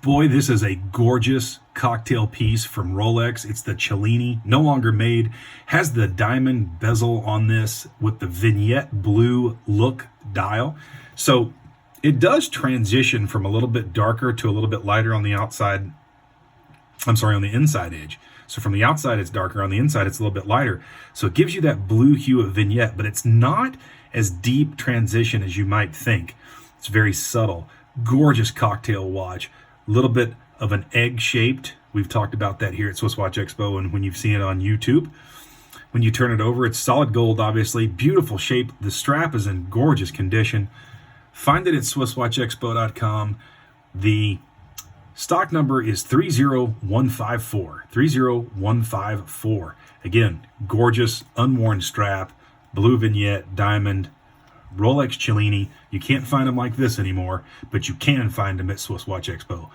Boy, this is a gorgeous cocktail piece from Rolex. It's the Cellini, no longer made. Has the diamond bezel on this with the vignette blue look dial. So it does transition from a little bit darker to a little bit lighter on the outside. I'm sorry, on the inside edge. So from the outside, it's darker. On the inside, it's a little bit lighter. So it gives you that blue hue of vignette, but it's not as deep transition as you might think. It's very subtle. Gorgeous cocktail watch. A little bit of an egg-shaped. We've talked about that here at SwissWatchExpo and when you've seen it on YouTube. When you turn it over, it's solid gold, obviously. Beautiful shape. The strap is in gorgeous condition. Find it at SwissWatchExpo.com. The stock number is 30154. 30154. Again, gorgeous, unworn strap, blue vignette, diamond, Rolex Cellini. You can't find them like this anymore, but you can find them at SwissWatchExpo.